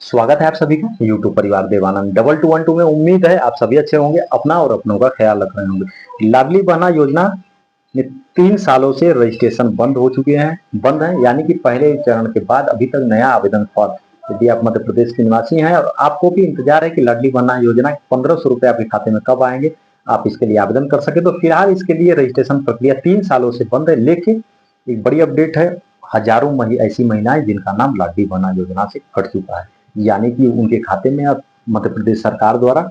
स्वागत है आप सभी का यूट्यूब परिवार देवानंद 2212 में। उम्मीद है आप सभी अच्छे होंगे, अपना और अपनों का ख्याल रख रहे होंगे। लाडली बहना योजना में 3 सालों से रजिस्ट्रेशन बंद है, यानी कि पहले चरण के बाद अभी तक नया आवेदन फॉर्म, यदि आप मध्य प्रदेश के निवासी हैं और आपको भी इंतजार है कि लाडली बहना योजना के 1500 रुपए आपके खाते में कब आएंगे, आप इसके लिए आवेदन कर सके, तो फिलहाल इसके लिए रजिस्ट्रेशन प्रक्रिया 3 सालों से बंद है। लेकिन एक बड़ी अपडेट है, हजारों ऐसी महिलाएं जिनका नाम लाडली बहना योजना से कट चुका है, यानी कि उनके खाते में अब मध्य प्रदेश सरकार द्वारा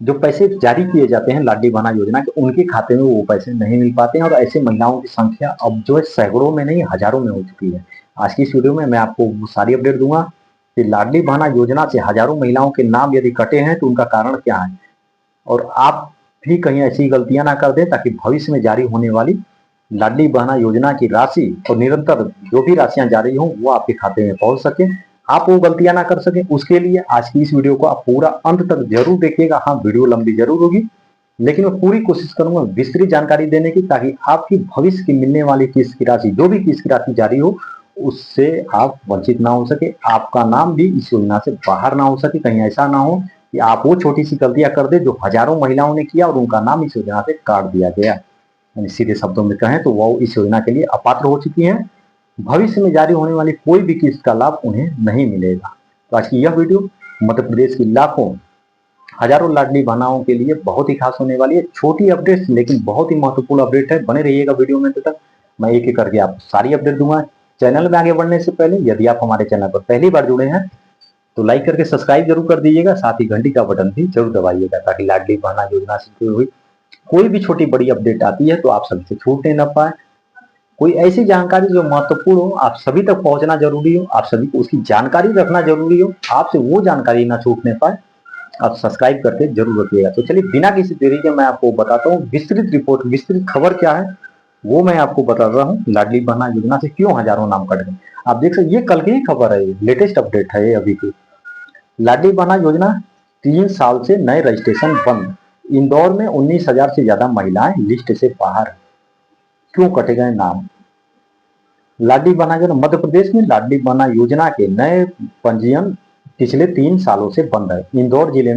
जो पैसे जारी किए जाते हैं लाडली बहना योजना के, उनके खाते में वो पैसे नहीं मिल पाते हैं और ऐसे महिलाओं की संख्या अब जो है सैकड़ों में नहीं हजारों में हो चुकी है। आज की इस वीडियो में मैं आपको वो सारी अपडेट दूंगा कि लाडली बहना योजना से हजारों महिलाओं के नाम यदि कटे हैं तो उनका कारण क्या है, और आप भी कहीं ऐसी गलतियां ना कर दें ताकि भविष्य में जारी होने वाली लाडली बहना योजना की राशि और निरंतर जो भी राशियां जारी हों वो आपके खाते में पहुंच सके, आप वो गलतियां ना कर सके। उसके लिए आज की इस वीडियो को आप पूरा अंत तक जरूर देखिएगा। हाँ, वीडियो लंबी जरूर होगी, लेकिन मैं पूरी कोशिश करूंगा विस्तृत जानकारी देने की, ताकि आपकी भविष्य की मिलने वाली किस्त की राशि, जो भी किस्त की राशि जारी हो, उससे आप वंचित ना हो सके, आपका नाम भी इस योजना से बाहर ना हो सके। कहीं ऐसा ना हो कि आप वो छोटी सी गलतियां कर दे जो हजारों महिलाओं ने किया और उनका नाम इस योजना से काट दिया गया। सीधे शब्दों में कहें तो वो इस योजना के लिए अपात्र हो चुकी हैं, भविष्य में जारी होने वाली कोई भी किस्त का लाभ उन्हें नहीं मिलेगा। तो आज की यह वीडियो मध्य प्रदेश की लाखों हजारों लाडली बहनाओं के लिए बहुत ही खास होने वाली है। छोटी अपडेट लेकिन बहुत ही महत्वपूर्ण अपडेट है, बने रहिएगा वीडियो में। तक मैं एक एक करके आपको सारी अपडेट दूंगा। चैनल में आगे बढ़ने से पहले यदि आप हमारे चैनल पर पहली बार जुड़े हैं तो लाइक करके सब्सक्राइब जरूर कर दीजिएगा, साथ ही घंटी का बटन भी जरूर दबाइएगा, ताकि लाडली बहना योजना से जुड़ी हुई कोई भी छोटी बड़ी अपडेट आती है तो आप सबसे छूटने न पाए। कोई ऐसी जानकारी जो महत्वपूर्ण हो, आप सभी तक पहुंचना जरूरी हो, आप सभी को उसकी जानकारी रखना जरूरी हो, आपसे वो जानकारी ना छूटने पाए, आप सब्सक्राइब करके जरूर रखिएगा। तो चलिए बिना किसी देरी के मैं आपको बताता हूँ विस्तृत रिपोर्ट, विस्तृत खबर क्या है वो मैं आपको बता रहा हूँ। लाडली बहना योजना से क्यों हजारों नाम कट गए, आप देख सकते, ये कल की ही खबर है, लेटेस्ट अपडेट है ये अभी की। लाडली बहना योजना 3 साल से नए रजिस्ट्रेशन बंद। इंदौर में 19,000 से ज्यादा महिलाएं लिस्ट से बाहर, क्यों कटे गए नाम। लाडली बहना योजना मध्य प्रदेश में लाडली बहना योजना के नए पंजीयन पिछले 3 सालों से बंद है। इंदौर जिले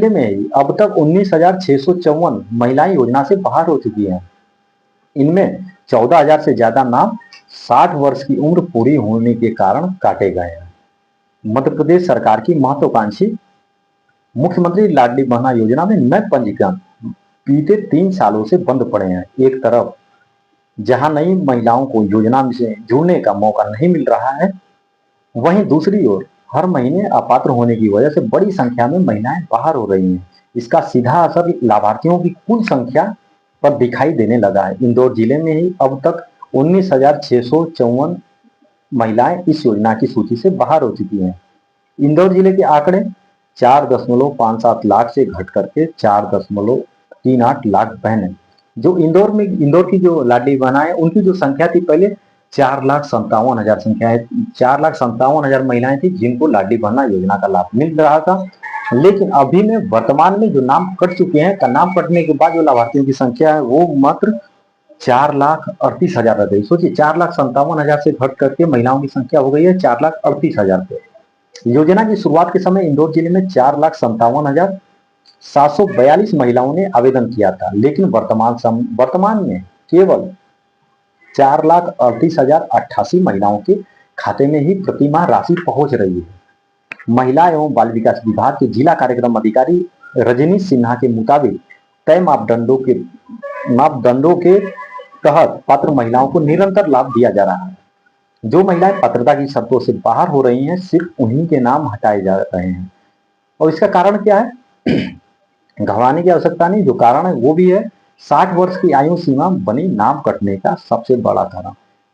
में अब तक 19,654 महिलाएं योजना से बाहर हो चुकी हैं। इनमें 14,000 से ज्यादा नाम 60 वर्ष की उम्र पूरी होने के कारण काटे गए हैं। मध्य प्रदेश सरकार की महत्वाकांक्षी मुख्यमंत्री लाडली बहना योजना में नए पंजीकरण बीते 3 सालों से बंद पड़े हैं। एक तरफ जहां नई महिलाओं को योजना से जुड़ने का मौका नहीं मिल रहा है, वहीं दूसरी ओर हर महीने अपात्र होने की वजह से बड़ी संख्या में महिलाएं बाहर हो रही हैं। इसका सीधा असर लाभार्थियों की कुल संख्या पर दिखाई देने लगा है। इंदौर जिले में ही अब तक 19,654 महिलाएं इस योजना की सूची से बाहर हो चुकी हैं। इंदौर जिले के आंकड़े 4.57 लाख से घट करके 4.38 लाख बहनें, जो इंदौर की जो लाडली बहना है उनकी जो संख्या थी पहले 4,57,000 संख्या है, 4,57,000 महिलाएं थी जिनको लाडली बहना योजना का लाभ मिल रहा था। लेकिन अभी में वर्तमान में जो नाम कट चुके हैं, का नाम कटने के बाद जो लाभार्थियों की संख्या है वो मात्र 4,38,000 रह गई। सोचिए, 4,57,000 से घट करके महिलाओं की संख्या हो गई है 4,38,000 पे। योजना की शुरुआत के समय इंदौर जिले में 4,57,742 महिलाओं ने आवेदन किया था, लेकिन वर्तमान में केवल 4,38,088 महिलाओं के खाते में ही प्रतिमाह राशि पहुंच रही है। महिला एवं बाल विकास विभाग के जिला कार्यक्रम अधिकारी रजनी सिन्हा के मुताबिक तय मापदंडों के तहत पात्र महिलाओं को निरंतर लाभ दिया जा रहा है। जो महिलाएं पात्रता की शर्तों से बाहर हो रही हैं, सिर्फ उन्हीं के नाम हटाए जा रहे हैं। और इसका कारण क्या है, घबराने की आवश्यकता नहीं, जो कारण है वो भी है 60 वर्ष की आयु सीमा बनी नाम कटने का सबसे बड़ा कारण।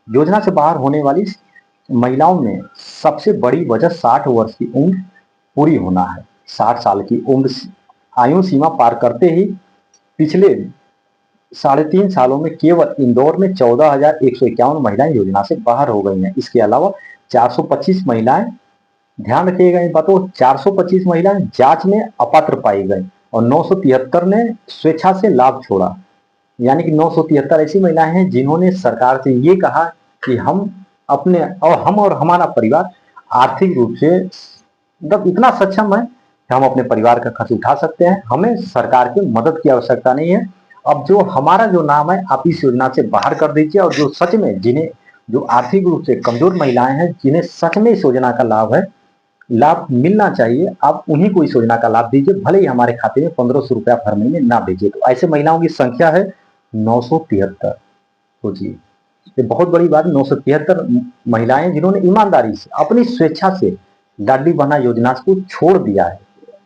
योजना से बाहर होने वाली महिलाओं में सबसे बड़ी वजह 60 वर्ष की उम्र पूरी होना है। 60 साल की उम्र आयु सीमा पार करते ही पिछले 3.5 सालों में केवल इंदौर में 14,151 महिलाएं योजना से बाहर हो गई हैं। इसके अलावा 425 महिलाएं, ध्यान रखिएगा इन बातों, 425 महिलाएं जांच में अपात्र पाई गई और 973 ने स्वेच्छा से लाभ छोड़ा। यानी कि 973 ऐसी महिलाएं हैं जिन्होंने सरकार से ये कहा कि हम और हमारा परिवार आर्थिक रूप से मतलब इतना सक्षम है कि हम अपने परिवार का खर्च उठा सकते हैं, हमें सरकार की मदद की आवश्यकता नहीं है। अब जो हमारा जो नाम है आप इस योजना से बाहर कर दीजिए, और जो सच में जिन्हें जो आर्थिक रूप से कमजोर महिलाएं हैं, जिन्हें सच में इस योजना का लाभ मिलना चाहिए, आप उन्हीं को इस योजना का लाभ दीजिए, भले ही हमारे खाते में 1500 रुपया हर महीने ना भेजिए। तो ऐसे महिलाओं की संख्या है 973। तो जी ये बहुत बड़ी बात, 973 महिलाएं जिन्होंने ईमानदारी से अपनी स्वेच्छा से लाडली बहना योजना को छोड़ दिया है।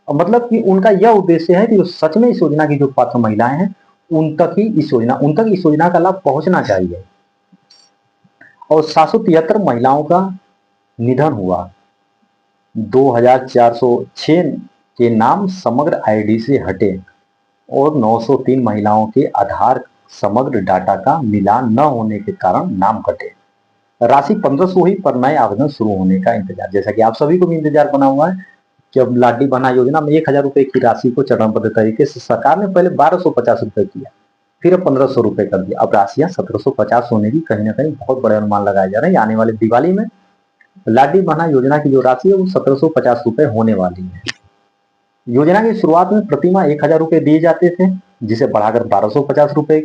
और मतलब कि उनका यह उद्देश्य है कि जो सच में इस योजना की जो पात्र महिलाएं हैं उन तक इस योजना का लाभ पहुंचना चाहिए। और 773 महिलाओं का निधन हुआ, 2406 के नाम समग्र आईडी से हटे, और 903 महिलाओं के आधार समग्र डाटा का मिलान न होने के कारण नाम कटे। राशि 1500 हुई पर नए आवेदन शुरू होने का इंतजार। जैसा कि आप सभी को भी इंतजार बना हुआ है कि अब लाडली बहना योजना में 1000 रुपए की राशि को चरणबद्ध तरीके से सरकार ने पहले 1250 रुपए किया, फिर अब 1500 रुपए कर दिया। अब राशियां 1750 होने की कहीं ना कहीं बहुत बड़े अनुमान लगाए जा रहे हैं। आने वाले दिवाली में लाडली बहना योजना की जो राशि है वो 1750 रुपए होने वाली है। योजना की शुरुआत में प्रतिमाह 1000 रुपए दिए जाते थे, जिसे बढ़ाकर 1250 रुपए,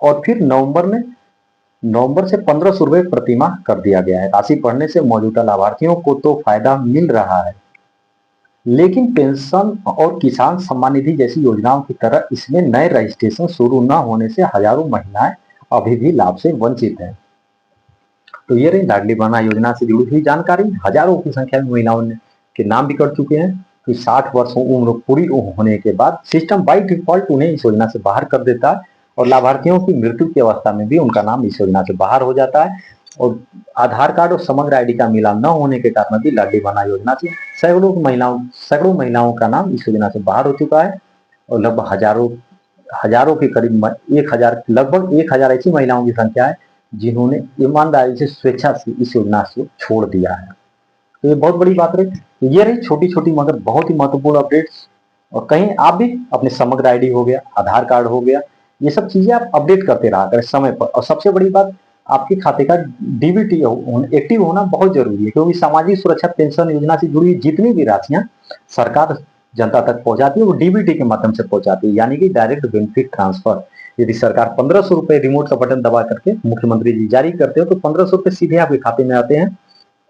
और फिर नवंबर से 1500 रुपए प्रतिमाह कर दिया गया है। राशि बढ़ने से मौजूदा लाभार्थियों को तो फायदा मिल रहा है, लेकिन पेंशन और किसान सम्मान निधि जैसी योजनाओं की तरह इसमें नए रजिस्ट्रेशन शुरू न होने से हजारों महिलाएं अभी भी लाभ से वंचित हैं। तो ये रही लाडली बहना योजना से जुड़ी हुई जानकारी। हजारों की संख्या में महिलाओं के नाम भी कट चुके हैं। तो 60 वर्ष उम्र पूरी होने के बाद सिस्टम बाई डिफॉल्ट उन्हें इस योजना से बाहर कर देता है, और लाभार्थियों की मृत्यु की अवस्था में भी उनका नाम इस योजना से बाहर हो जाता है। और आधार कार्ड और समग्र आईडी का मिलान न होने के कारण भी लाडली बहना योजना से सैकड़ों महिलाओं का नाम इस योजना से बाहर हो चुका है। और लगभग हजारों के करीब 1000 ऐसी महिलाओं की संख्या है जिन्होंने ईमानदारी से स्वेच्छा से इस योजना से छोड़ दिया है। तो ये बहुत बड़ी बात रही। ये रही छोटी छोटी मगर बहुत ही महत्वपूर्ण अपडेट्स। और कहीं आप भी अपने समग्र आईडी हो गया, आधार कार्ड हो गया, ये सब चीजें आप अपडेट करते रहा करें समय पर। और सबसे बड़ी बात, आपके खाते का डीबीटी एक्टिव होना बहुत जरूरी है, क्योंकि सामाजिक सुरक्षा पेंशन योजना से जुड़ी जितनी भी राशियां सरकार जनता तक पहुंचाती है वो डीबीटी के माध्यम से पहुंचाती है, यानी कि डायरेक्ट बेनिफिट ट्रांसफर। यदि सरकार 1500 रुपए रिमोट का बटन दबा करके मुख्यमंत्री जी जारी करते हो तो 1500 रुपए सीधे आपके खाते में आते हैं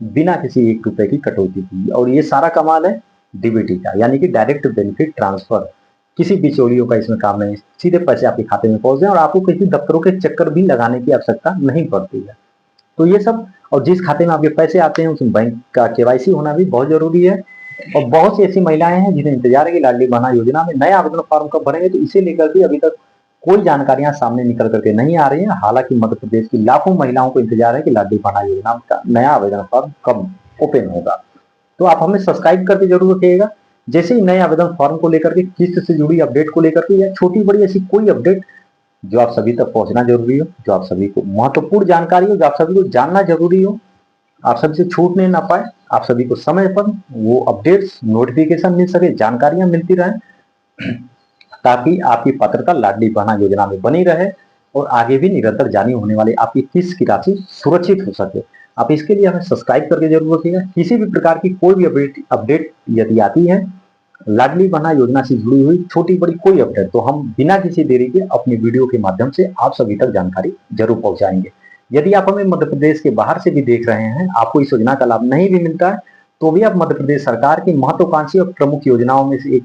बिना किसी 1 रुपए की कटौती की। और ये सारा कमाल है डीबीटी का, यानी कि डायरेक्ट बेनिफिट ट्रांसफर। किसी बिचौलियों का इसमें काम नहीं, सीधे पैसे आपके खाते में पहुंच जाए और आपको किसी दफ्तरों के चक्कर भी लगाने की आवश्यकता नहीं पड़ती है। तो ये सब, और जिस खाते में आपके पैसे आते हैं उसमें बैंक का केवाईसी होना भी बहुत जरूरी है। और बहुत सी ऐसी महिलाएं हैं जिन्हें इंतजार है कि लाडली बहना योजना में नया आवेदन फॉर्म कब भरेंगे, तो इसे लेकर भी अभी तक कोई जानकारियां सामने निकल करके नहीं आ रही है। हालांकि मध्य प्रदेश की लाखों महिलाओं को इंतजार है कि लाडली बहना योजना का नया आवेदन फॉर्म कब ओपन होगा। तो आप हमें सब्सक्राइब करके जरूर रखिएगा। जैसे ही नए आवेदन फॉर्म को लेकर के, किस्त से जुड़ी अपडेट को लेकर के, या छोटी बड़ी ऐसी कोई अपडेट जो आप सभी तक पहुंचना जरूरी हो, जो आप सभी को महत्वपूर्ण जानकारी हो, जो आप सभी को जानना जरूरी हो, आप सभी से छूटने ना पाए, आप सभी को समय पर वो अपडेट्स नोटिफिकेशन मिल सके, जानकारियां मिलती रहे, ताकि आपकी पात्रता लाडली बहना योजना में बनी रहे और आगे भी निरंतर जारी होने वाली आपकी किस्त की राशि सुरक्षित हो सके। आप इसके लिए हमें सब्सक्राइब करके जरूर रखिएगा। किसी भी प्रकार की कोई भी अपडेट यदि आती है लाडली बहना योजना से जुड़ी हुई छोटी बड़ी कोई अपडेट, तो हम बिना किसी देरी के अपनी वीडियो के माध्यम से आप सभी तक जानकारी जरूर पहुंचाएंगे। यदि आप हमें मध्य प्रदेश के बाहर से भी देख रहे हैं, आपको इस योजना का लाभ नहीं भी मिलता है, तो भी आप मध्य प्रदेश सरकार की महत्वाकांक्षी और प्रमुख योजनाओं में से एक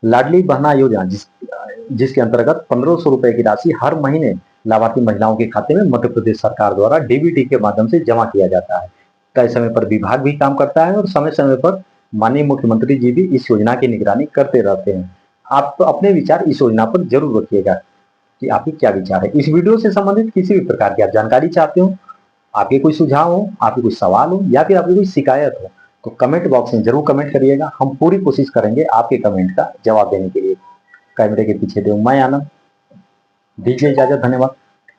लाडली बहना योजना जिसके अंतर्गत 1500 रुपए की राशि हर महीने लाभार्थी महिलाओं के खाते में मध्य प्रदेश सरकार द्वारा डीबीटी के माध्यम से जमा किया जाता है। तय समय पर विभाग भी काम करता है और समय समय पर माननीय मुख्यमंत्री जी भी इस योजना की निगरानी करते रहते हैं। आप तो अपने विचार इस योजना पर जरूर रखिएगा कि आपके क्या विचार है। इस वीडियो से संबंधित किसी भी प्रकार की आप जानकारी चाहते हो, आपके कोई सुझाव हो, आपके कोई सवाल हो, या फिर आपकी कोई शिकायत हो, तो कमेंट बॉक्स में जरूर कमेंट करिएगा। हम पूरी कोशिश करेंगे आपके कमेंट का जवाब देने के लिए। कैमरे के पीछे थे मैं आनंद, दीजिए इजाजत, धन्यवाद।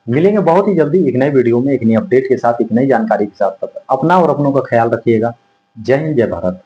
मिलेंगे बहुत ही जल्दी एक नए वीडियो में, एक नई अपडेट के साथ, एक नई जानकारी के साथ। अपना और अपनों का ख्याल रखिएगा। जय हिंद, जय भारत।